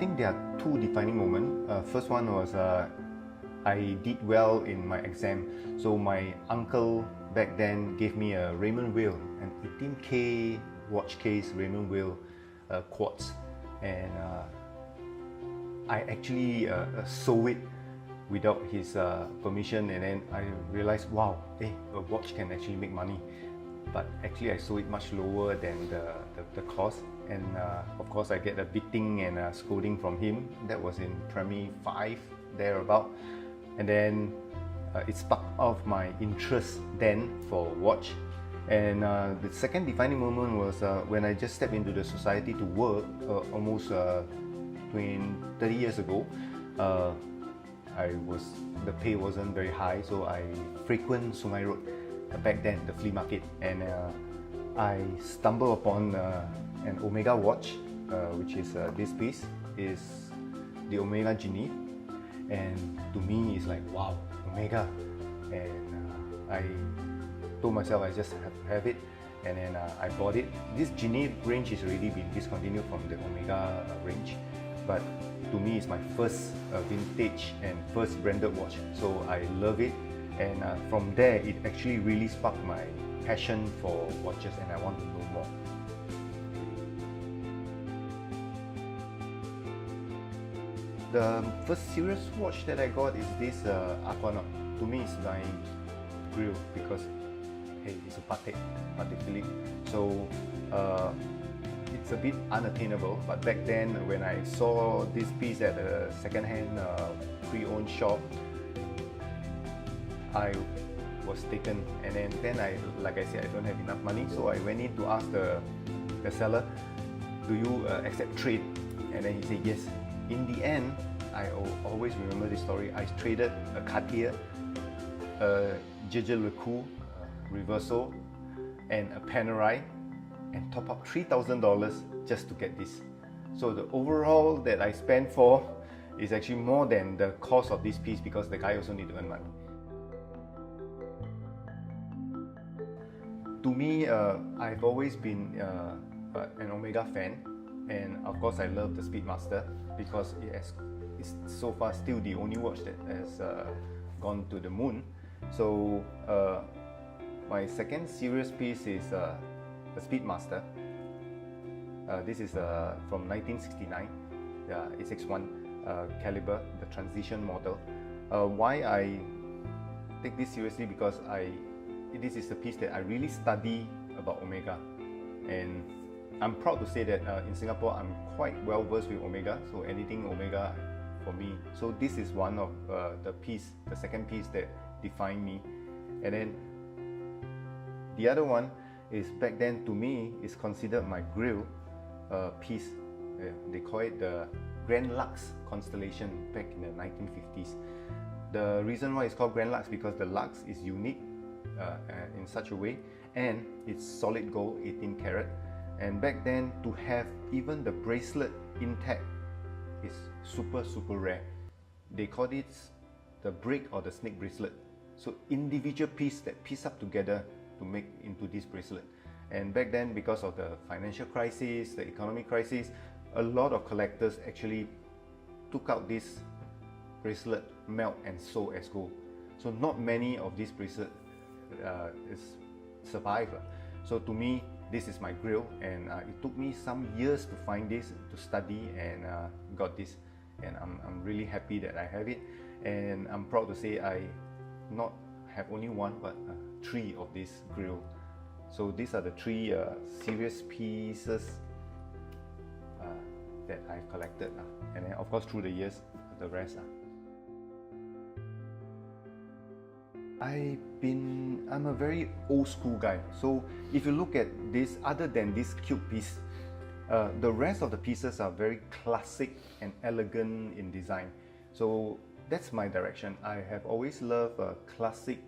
think there are two defining moments. First one was I did well in my exam. So my uncle back then gave me a Raymond Weil, an 18K watch case Raymond Weil quartz, and I actually sold it without his permission, and then I realized, wow, a watch can actually make money. But actually I sold it much lower than the cost, and of course I get a beating and a scolding from him. That was in primary 5, thereabout. And then it sparked off my interest then for watch. And the second defining moment was when I just stepped into the society to work almost 30 years ago. The pay wasn't very high, so I frequent Sungai Road back then, the flea market, and I stumbled upon an Omega watch, which is this piece, is the Omega Genie, and to me it's like, wow, Omega, and I told myself I just have it, and then I bought it. This Genie range has already been discontinued from the Omega range, but to me it's my first vintage and first branded watch, so I love it. And from there, it actually really sparked my passion for watches, and I want to know more. The first serious watch that I got is this Aquanaut. To me, it's my grill because, hey, it's a Patek Philippe. So it's a bit unattainable. But back then, when I saw this piece at a second-hand pre-owned shop, I was taken, and then like I said, I don't have enough money, so I went in to ask the seller, do you accept trade? And then he said yes. In the end, I always remember this story. I traded a Cartier, a Jaeger-LeCoultre Reverso, and a Panerai, and top up $3,000 just to get this. So the overall that I spent for is actually more than the cost of this piece, because the guy also need to earn money. To me, I've always been an Omega fan, and of course I love the Speedmaster because it's so far still the only watch that has gone to the moon. So my second serious piece is the Speedmaster. This is from 1969, A61 caliber, the transition model. Why I take this seriously, because this is a piece that I really study about Omega, and I'm proud to say that in Singapore I'm quite well versed with Omega, so anything Omega for me. So this is one of the second piece that defined me. And then the other one is, back then to me, is considered my grill piece. They call it the Grand Lux Constellation back in the 1950s. The reason why it's called Grand Lux because the Lux is unique in such a way, and it's solid gold, 18 karat, and back then to have even the bracelet intact is super rare. They call it the brick or the snake bracelet. So individual piece that piece up together to make into this bracelet. And back then, because of the financial crisis, the economic crisis, a lot of collectors actually took out this bracelet, melt and sold as gold. So not many of these bracelets survive. So to me, this is my grill, and it took me some years to find this, to study, and got this, and I'm really happy that I have it. And I'm proud to say I not have only one but 3 of this grill. So these are the 3 serious pieces that I've collected, and then of course through the years the rest. I'm a very old school guy, so if you look at this, other than this cute piece, the rest of the pieces are very classic and elegant in design. So that's my direction. I have always loved classic,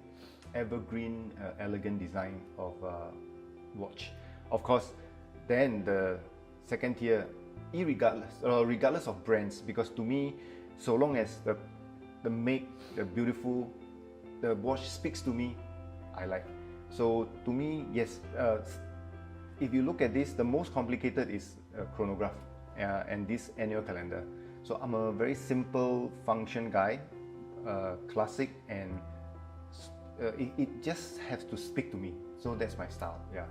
evergreen, elegant design of watch. Of course, then the second tier, regardless of brands, because to me, so long as the make, the beautiful, the watch speaks to me, I like. So to me, yes, if you look at this, the most complicated is chronograph. and this annual calendar. So I'm a very simple function guy, classic, and it just has to speak to me. So that's my style. Yeah.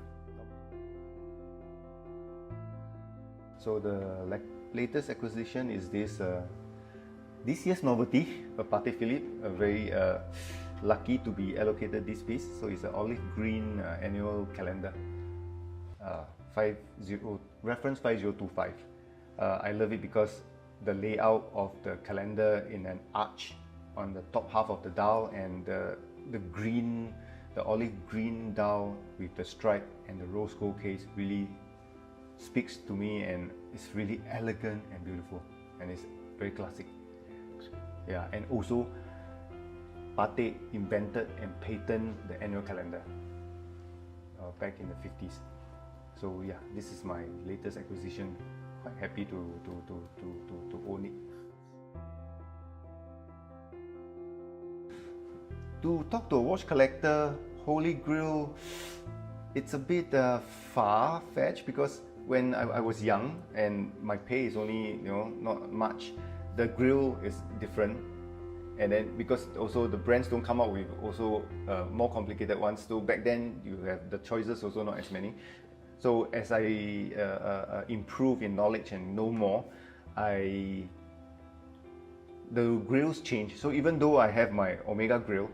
So the latest acquisition is this year's novelty, a Patek Philippe. Very lucky to be allocated this piece. So it's an olive green annual calendar, reference 5025. I love it because the layout of the calendar in an arch on the top half of the dial, and the olive green dial with the stripe and the rose gold case really speaks to me, and it's really elegant and beautiful, and it's very classic. Yeah, and also Patek invented and patented the annual calendar back in the 50s. So yeah, this is my latest acquisition. Quite happy to own it. To talk to a watch collector, Holy Grail, it's a bit far-fetched, because when I was young and my pay is only not much, the grill is different, and then because also the brands don't come out with also more complicated ones. So back then you have the choices also not as many. So as I improve in knowledge and know more, the grills change. So even though I have my Omega grill,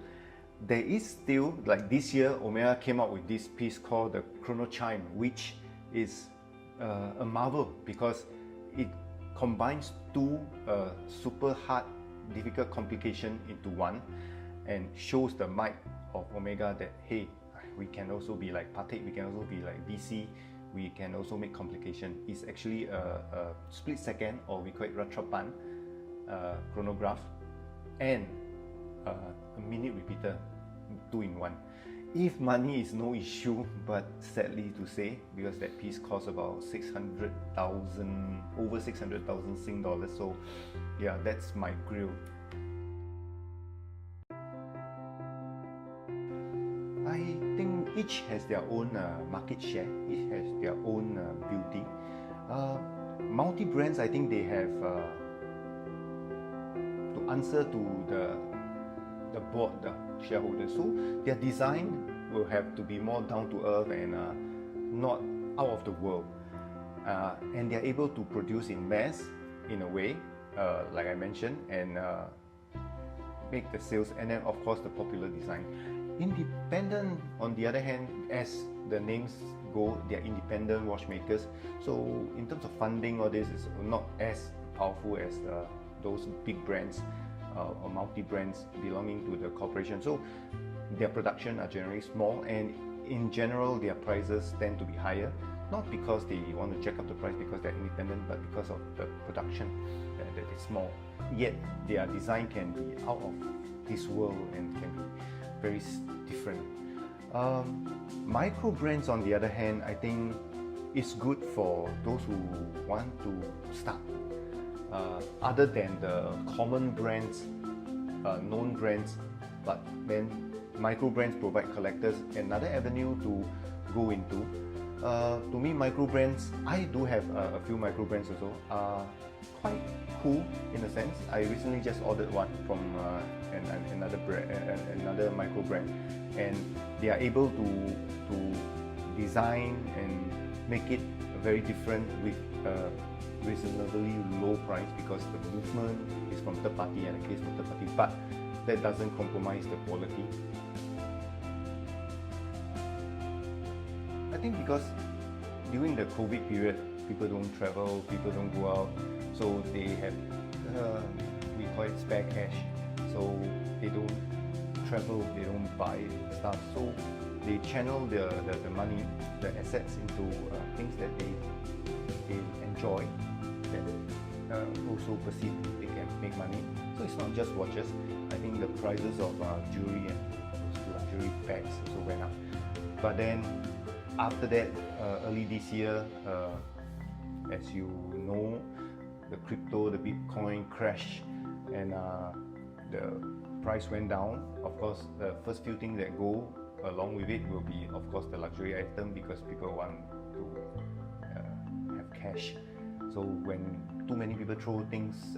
there is still, like this year, Omega came out with this piece called the Chrono Chime, which is a marvel because it combines two super hard, difficult complication into one, and shows the might of Omega that hey, we can also be like Patek, we can also be like BC, we can also make complication. It's actually a split second, or we call it Ratrapan chronograph, and a minute repeater, 2 in 1. If money is no issue, but sadly to say, because that piece costs about 600,000, over 600,000 Sing dollars. So yeah, that's my grill. I think each has their own market share, each has their own beauty. Multi-brands, I think they have to answer to the board, the shareholders. So their design will have to be more down to earth and not out of the world. And they're able to produce in mass in a way, like I mentioned, and make the sales, and then of course the popular design. Independent, on the other hand, as the names go, they're independent watchmakers. So in terms of funding, all this is not as powerful as those big brands or multi-brands belonging to the corporation. So their production are generally small, and in general their prices tend to be higher, not because they want to jack up the price because they're independent, but because of the production that is small. Yet their design can be out of this world and can be very different. Micro brands, on the other hand, I think is good for those who want to start. Other than the common brands, known brands, but then micro brands provide collectors another avenue to go into. To me, micro brands, I do have a few micro brands also, are quite cool in a sense. I recently just ordered one from another micro brand, and they are able to design and make it very different with reasonably low price, because the movement is from third party and the case from third party, but that doesn't compromise the quality. I think because during the COVID period, people don't travel, people don't go out, so they have, we call it spare cash. So they don't travel, they don't buy stuff, so they channel the money, the assets into things that they enjoy, that also perceive they can make money. So it's not just watches. I think the prices of jewelry and luxury bags also went up. But then after that, early this year, as you know, the crypto, the Bitcoin crashed, and the price went down. Of course, the first few things that go along with it will be, of course, the luxury item, because people want to have cash. So when too many people throw things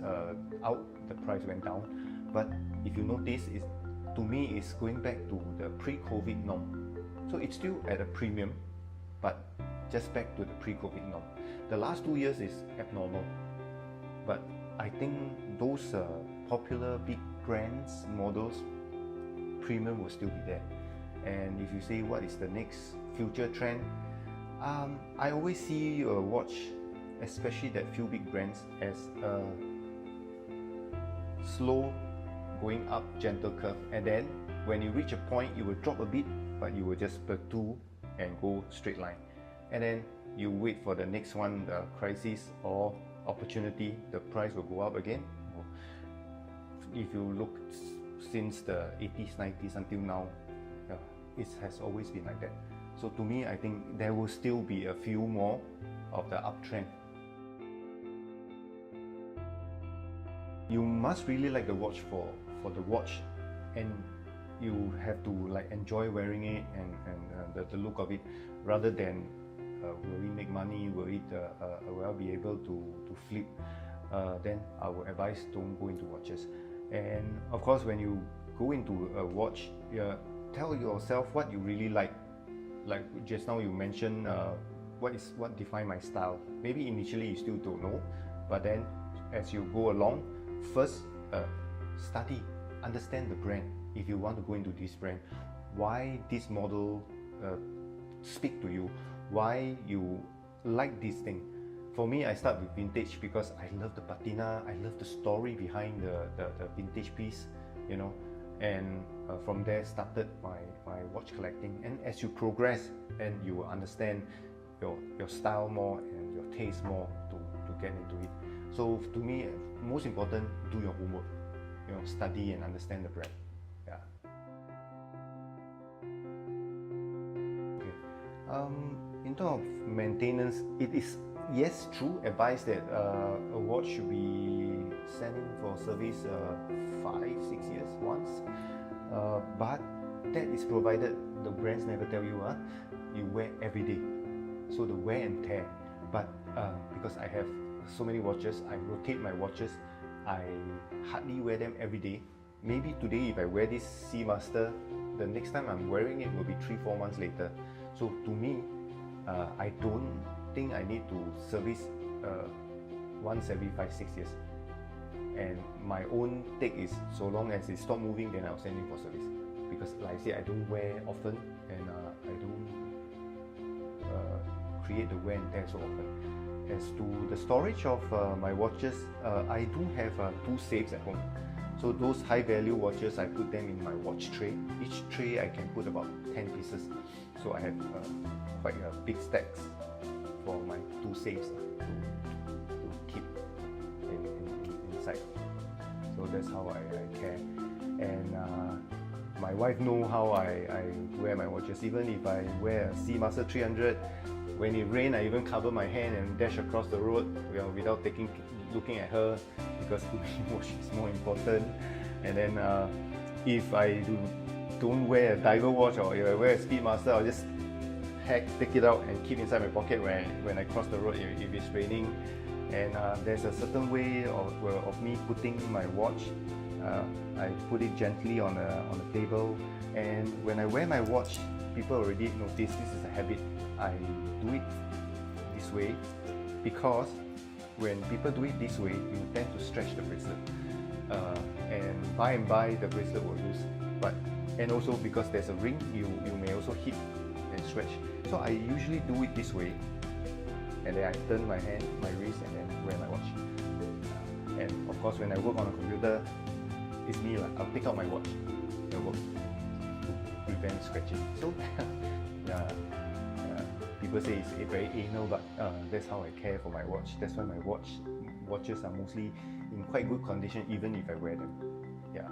out, the price went down. But if you notice, to me, it's going back to the pre-COVID norm. So it's still at a premium, but just back to the pre-COVID norm. The last 2 years is abnormal, but I think those popular big brands, models, premium will still be there. And if you say what is the next future trend, I always see a watch, especially that few big brands, as a slow going up gentle curve, and then when you reach a point you will drop a bit, but you will just plateau and go straight line, and then you wait for the next one, the crisis or opportunity, the price will go up again. If you look since the 80s, 90s until now, it has always been like that. So to me, I think there will still be a few more of the uptrend. You must really like the watch for the watch, and you have to like enjoy wearing it and the look of it, rather than will it make money, will I be able to flip, then I would advise don't go into watches. And of course, when you go into a watch, tell yourself what you really like just now you mentioned, what define my style. Maybe initially you still don't know, but then as you go along, first study, understand the brand. If you want to go into this brand, why this model speak to you, why you like this thing. For me, I start with vintage because I love the patina, I love the story behind the vintage piece, you know, and from there started my watch collecting. And as you progress, and you will understand your style more and your taste more to get into it. So to me, most important, do your homework, you know, study and understand the brand. Yeah. Okay. In terms of maintenance, it is, yes, true advice that a watch should be sending for service 5-6 years once, but that is provided the brands never tell you you wear every day, so the wear and tear. But because I have so many watches, I rotate my watches, I hardly wear them every day. Maybe today if I wear this Seamaster, the next time I'm wearing it will be 3-4 months later. So to me, I don't think I need to service once every 5-6 years. And my own take is, so long as it stop moving, then I'll send it for service. Because like I say, I don't wear often, and I don't create the wear and tear so often. As to the storage of my watches, I do have 2 safes at home. So those high value watches, I put them in my watch tray. Each tray I can put about 10 pieces. So I have quite a big stacks for my 2 safes to keep inside. So that's how I care. And my wife knows how I wear my watches. Even if I wear a Seamaster 300, when it rains, I even cover my hand and dash across the road without looking at her, because to me, watch is more important. And then if I don't wear a diver watch, or if I wear a Speedmaster, I'll just take it out and keep inside my pocket when I cross the road if it's raining. And there's a certain way of me putting my watch. I put it gently on the table, and when I wear my watch, people already notice this is a habit. I do it this way because when people do it this way, you tend to stretch the bracelet, and by the bracelet will lose. And also because there's a ring, you may also hit and stretch. So I usually do it this way, and then I turn my hand, my wrist, and then wear my watch. And of course, when I work on a computer, it's me, I'll take out my watch and work to prevent scratching. So people say it's very anal, but that's how I care for my watch. That's why my watches are mostly in quite good condition, even if I wear them. Yeah.